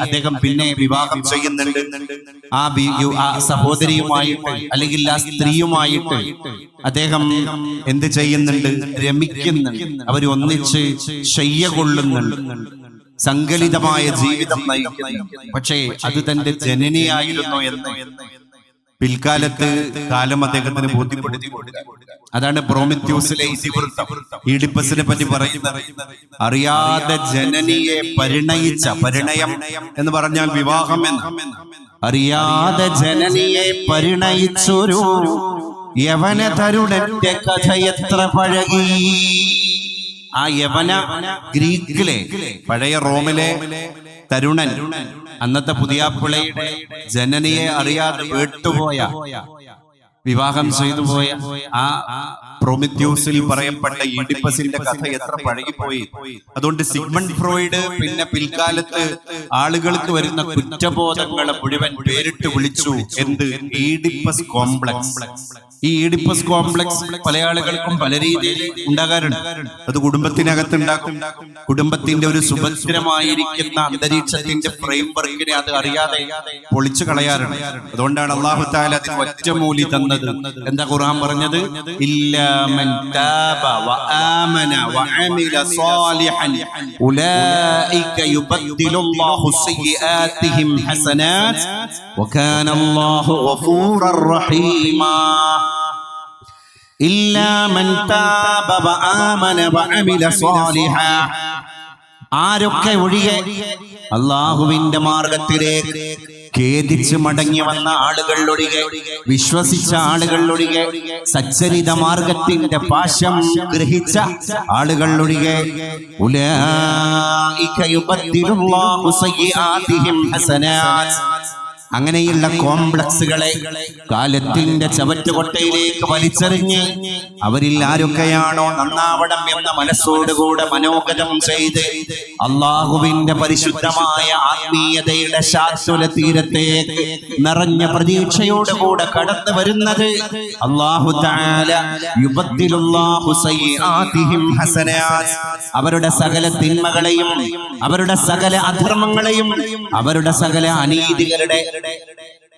അദ്ദേഹം പിന്നെ വിവാഹം ചെയ്യുന്നുണ്ട്. ആ സഹോദരിയുമായിട്ട് അല്ലെങ്കിൽ ആ സ്ത്രീയുമായിട്ട് അദ്ദേഹം എന്ത് ചെയ്യുന്നുണ്ട്? രമിക്കുന്നുണ്ട്. അവർ ഒന്നിച്ച് ശയ്യ കൊള്ളുന്നുണ്ട്, സങ്കലിതമായ ജീവിതം നയിക്കുന്നു. പക്ഷേ അത് തന്റെ ജനനിയായിരുന്നു എന്ന് പിൽക്കാലത്ത് കാലം അദ്ദേഹത്തിന് ബോധ്യപ്പെടുത്തി കൊടുക്കുക. അതാണ് പ്രോമിത്യൂസിലെ ഇതിവൃത്തം. ഈഡിപ്പസിനെ പറ്റി പറയുന്നത്, അറിയാതെ ജനനിയെ പരിണയിച്ച, പരിണയം എന്ന് പറഞ്ഞാൽ വിവാഹം എന്ന്, അറിയാതെ ജനനിയെ പരിണയിച്ചൊരു യവന തരുണന്റെ കഥ എത്ര പഴകി. ആ യവന ഗ്രീക്കിലെ, പഴയ റോമിലെ തരുണൻ, അന്നത്തെ പുതിയാപ്പിളയുടെ ജനനിയെ അറിയാതെ വേട്ടുപോയ, വിവാഹം ചെയ്തു പോയ ആ പ്രോമിത്യൂസിൽ പറയപ്പെട്ട ഈഡിപ്പസിന്റെ കഥ എത്ര പഴകിപ്പോയി. അതുകൊണ്ട് സിഗ്മണ്ട് ഫ്രോയിഡ് പിന്നെ പിൽക്കാലത്ത് ആളുകൾക്ക് വരുന്ന കുറ്റബോധങ്ങളെ മുഴുവൻ പേരിട്ട് വിളിച്ചു. എന്ത്? Oedipus complex. ഈ ഈഡിപ്പസ് കോംപ്ലക്സ് പല ആളുകൾക്കും പല രീതിയിൽ ഉണ്ടാകാറുണ്ട്. അത് കുടുംബത്തിനകത്തുണ്ടാക്കും. കുടുംബത്തിന്റെ ഒരു സുഭദ്രമായിരിക്കുന്ന അന്തരീക്ഷത്തിന്റെ ഫ്രെയിം വർക്കിനെ അത് അറിയാതെ പൊളിച്ചു കളയാറുണ്ട്. അതുകൊണ്ടാണ് അല്ലാഹു തആല അതിന് ഒറ്റമൂലി തന്നത്. എന്താ ഖുർആൻ പറഞ്ഞത്? ഇല്ലാ മൻ താബ വആമന വഅമില സാലിഹൻ ഉലൈക യുബദ്ദിലുല്ലാഹു സയ്യിആതിഹിം ഹസനാത് വകാന അല്ലാഹു ഗഫൂറർ റഹീമാ. ഇല്ലാ മൻ താബ വആമന വഅമില സാലിഹാ. ആരൊക്കെ ഒഴികെ അല്ലാഹുവിന്റെ മാർഗത്തിലേക്ക് ഖേദിച്ച് മടങ്ങി വന്ന ആളുകൾ ഒഴികെ, വിശ്വസിച്ച ആളുകൾ ഒഴികെ, സച്ചരിത മാർഗത്തിന്റെ പാശം ഗ്രഹിച്ച ആളുകൾ ഒഴികെ, ഉലൈക യുബദ്ദിലുല്ലാഹു സയ്യിആതിഹിം ഹസനാത്. അങ്ങനെയുള്ള കോംപ്ലക്സുകളെ കാലത്തിന്റെ ചവറ്റുകൊട്ടയിലേക്ക് വലിച്ചെറിഞ്ഞ് അവരിൽ ആരൊക്കെയാണോ നന്നാവണം എന്ന മനസ്സോടുകൂടെ മനോഗതം ചെയ്ത് അള്ളാഹുവിന്റെ പരിശുദ്ധമായ ആത്മീയതയുടെ ശാശ്വത തീരത്തേക്ക് നിറഞ്ഞ പ്രതീക്ഷയോടുകൂടെ കടന്നു വരുന്നത്, അല്ലാഹു തആല യുബദ്ദിലുല്ലാഹു സയ്യിആതിഹിം ഹസനാത്, അവരുടെ സകല തിന്മകളെയും, അവരുടെ സകല അധർമ്മങ്ങളെയും, അവരുടെ സകല അനീതികളുടെ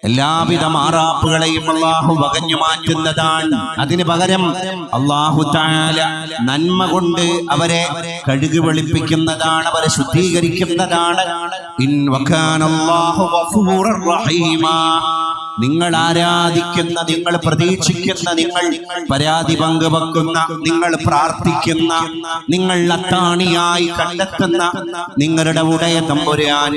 എല്ലാവിധ മാറാപ്പുകളെയും അല്ലാഹു വകഞ്ഞു മാറ്റുന്നതാണ്. അതിന് പകരം അല്ലാഹു തആല നന്മ കൊണ്ട് അവരെ കഴുകി വെളുപ്പിക്കുന്നതാണ്, അവരെ ശുദ്ധീകരിക്കുന്നതാണ്. ഇൻ വകാനല്ലാഹു ഗഫൂറർ റഹീമാ. നിങ്ങൾ ആരാധിക്കുന്ന, നിങ്ങൾ പ്രതീക്ഷിക്കുന്ന, നിങ്ങൾ പരാതി പങ്കുവെക്കുന്ന, നിങ്ങൾ പ്രാർത്ഥിക്കുന്ന, നിങ്ങൾ അത്താണിയായി കണ്ടെത്തുന്ന നിങ്ങളുടെ ഉടയ തമ്പുരാൻ